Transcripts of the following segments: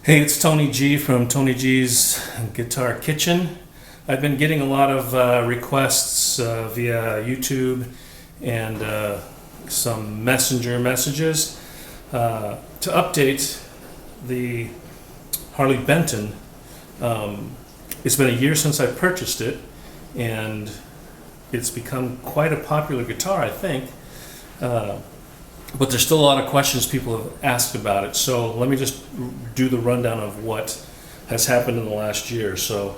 Hey, it's Tony G from Tony G's Guitar Kitchen. I've been getting a lot of requests via YouTube and some messenger messages to update the Harley Benton. It's been a year since I purchased it, and it's become quite a popular guitar, I think. But there's still a lot of questions people have asked about it. So let me just do the rundown of what has happened in the last year. So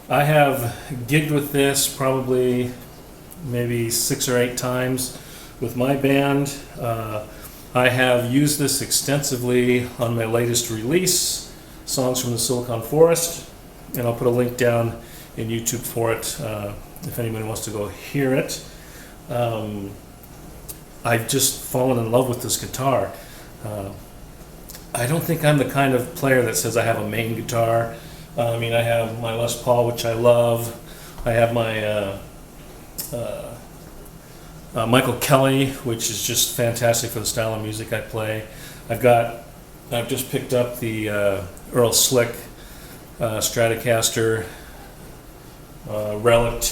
I have gigged with this probably maybe 6 or 8 times with my band. I have used this extensively on my latest release, Songs from the Silicon Forest, and I'll put a link down in YouTube for it if anyone wants to go hear it. I've just fallen in love with this guitar. I don't think I'm the kind of player that says I have a main guitar. I mean, I have my Les Paul, which I love. I have my Michael Kelly, which is just fantastic for the style of music I play. I've just picked up the Earl Slick Stratocaster Relic.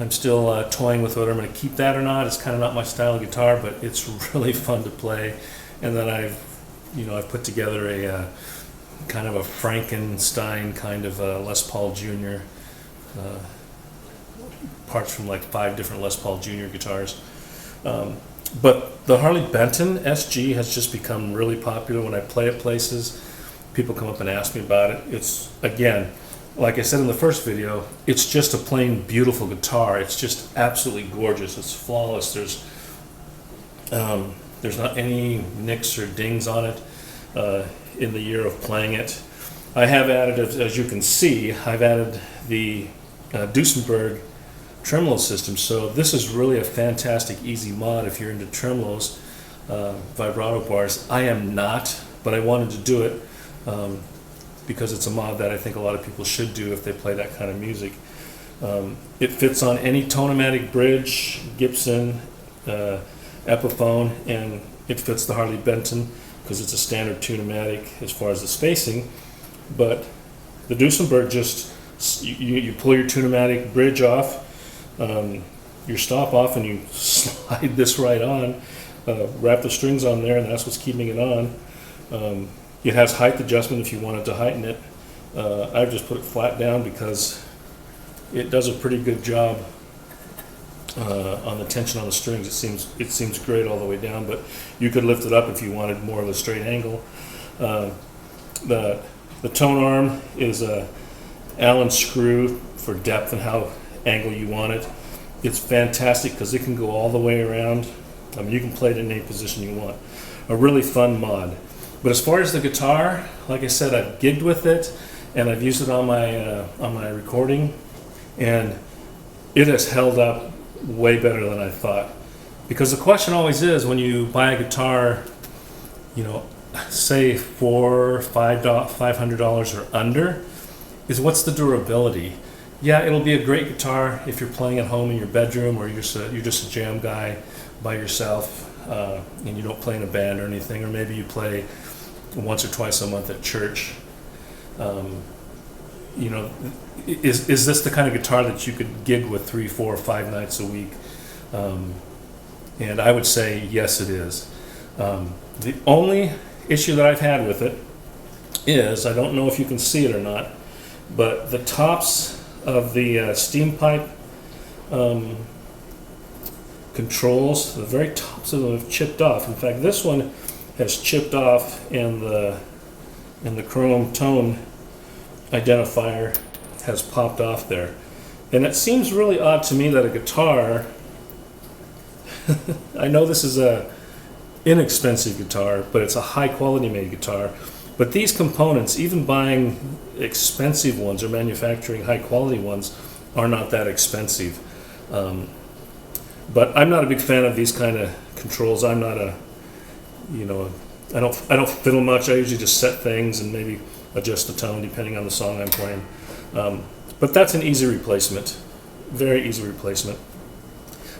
I'm still toying with whether I'm going to keep that or not. It's kind of not my style of guitar, but it's really fun to play. And then I've put together a kind of a Frankenstein kind of Les Paul Jr. Parts from like 5 different Les Paul Jr. guitars. But the Harley Benton SG has just become really popular. When I play at places, people come up and ask me about it. It's, again, like I said in the first video, it's just a plain beautiful guitar. It's just absolutely gorgeous. It's flawless. There's not any nicks or dings on it in the year of playing it. I have added, as you can see, I've added the Duesenberg tremolo system. So this is really a fantastic, easy mod if you're into tremolos, vibrato bars. I am not, but I wanted to do it. Because it's a mod that I think a lot of people should do if they play that kind of music. It fits on any Tone-o-matic bridge, Gibson, Epiphone, and it fits the Harley Benton because it's a standard Tune-o-matic as far as the spacing. But the Duesenberg just, you pull your Tune-o-matic bridge off, your stop off, and you slide this right on, wrap the strings on there, and that's what's keeping it on. It has height adjustment if you wanted to heighten it. I've just put it flat down because it does a pretty good job on the tension on the strings. It seems great all the way down, but you could lift it up if you wanted more of a straight angle. The tone arm is a Allen screw for depth and how angle you want it. It's fantastic because it can go all the way around. I mean, you can play it in any position you want. A really fun mod. But as far as the guitar, like I said, I've gigged with it, and I've used it on my recording, and it has held up way better than I thought. Because the question always is, when you buy a guitar, say $500 or under, is what's the durability? Yeah, it'll be a great guitar if you're playing at home in your bedroom, or you're just a jam guy by yourself, and you don't play in a band or anything, or maybe you play once or twice a month at church. Is this the kind of guitar that you could gig with 3, 4, or 5 nights a week? And I would say yes, it is. The only issue that I've had with it is, I don't know if you can see it or not, but the tops of the steam pipe controls, the very tops of them have chipped off. In fact, this one has chipped off, and the chrome tone identifier has popped off there. And it seems really odd to me that a guitar I know this is a inexpensive guitar, but it's a high quality made guitar. But these components, even buying expensive ones or manufacturing high quality ones, are not that expensive. But I'm not a big fan of these kind of controls. I'm not I don't fiddle much. I usually just set things and maybe adjust the tone depending on the song I'm playing. But that's an easy replacement, very easy replacement.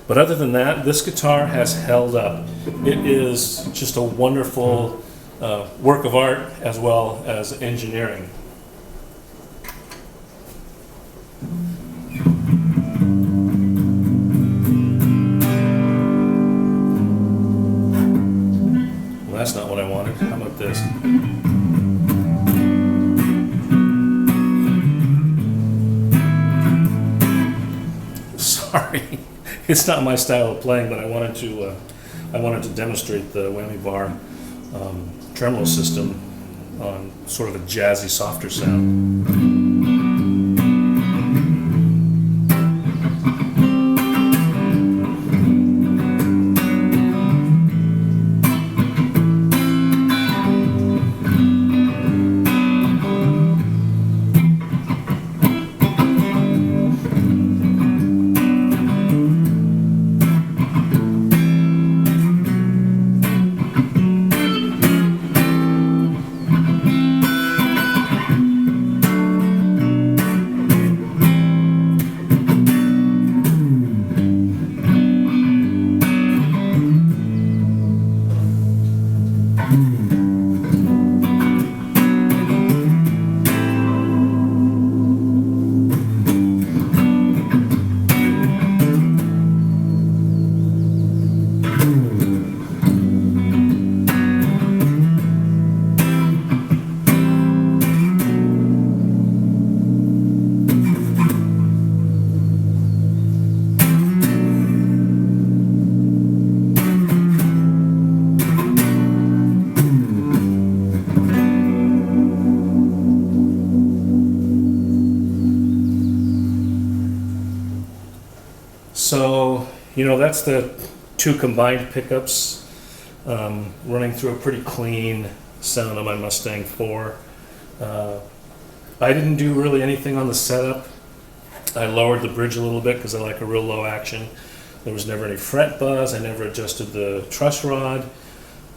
But other than that, this guitar has held up. It is just a wonderful work of art as well as engineering. Well, that's not what I wanted. How about this? Sorry, it's not my style of playing, but I wanted to demonstrate the whammy bar tremolo system on sort of a jazzy, softer sound. So, that's the two combined pickups running through a pretty clean sound on my Mustang 4. I didn't do really anything on the setup. I lowered the bridge a little bit because I like a real low action. There was never any fret buzz. I never adjusted the truss rod.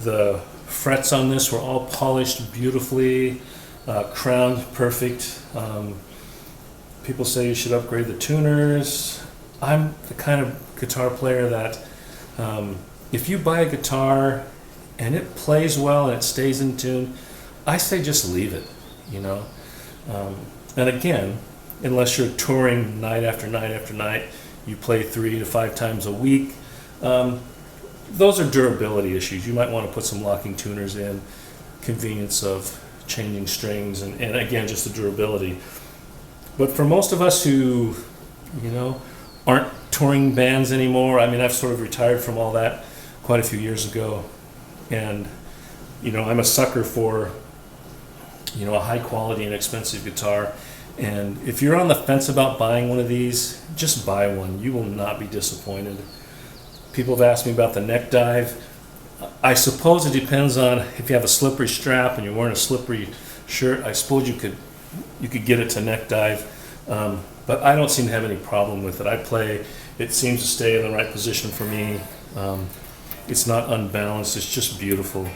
The frets on this were all polished beautifully, crowned perfect. People say you should upgrade the tuners. I'm the kind of guitar player that if you buy a guitar and it plays well and it stays in tune, I say just leave it, And again, unless you're touring night after night after night, you play 3 to 5 times a week, those are durability issues. You might want to put some locking tuners in, convenience of changing strings, and again, just the durability. But for most of us who, aren't touring bands anymore. I mean, I've sort of retired from all that quite a few years ago. And, I'm a sucker for, a high quality and expensive guitar. And if you're on the fence about buying one of these, just buy one. You will not be disappointed. People have asked me about the neck dive. I suppose it depends on if you have a slippery strap and you're wearing a slippery shirt. I suppose you could get it to neck dive. But I don't seem to have any problem with it. I play, it seems to stay in the right position for me. It's not unbalanced, it's just beautiful.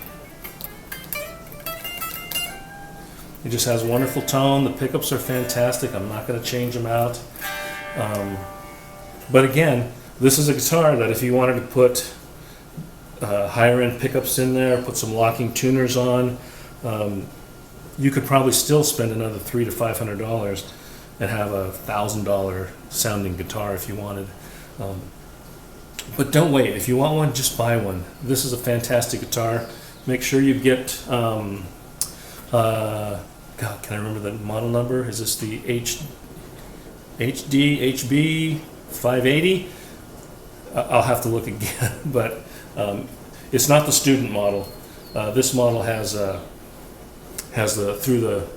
It just has wonderful tone. The pickups are fantastic. I'm not going to change them out. But again, this is a guitar that if you wanted to put higher end pickups in there, put some locking tuners on, you could probably still spend another $300 to $500 and have a $1,000 sounding guitar if you wanted. But don't wait. If you want one, just buy one. This is a fantastic guitar. Make sure you get, God, can I remember the model number? Is this the HB 580? I'll have to look again, but it's not the student model. This model has the through the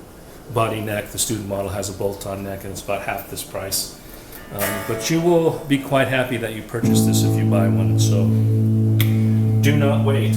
body neck. The student model has a bolt-on neck, and it's about half this price. But you will be quite happy that you purchased this if you buy one. So do not wait.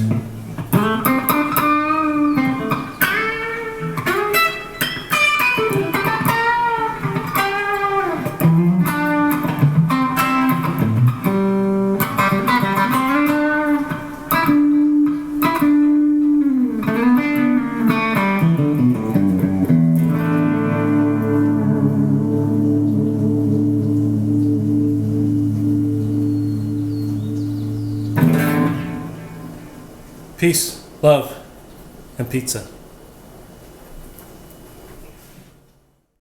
Peace, love. and pizza.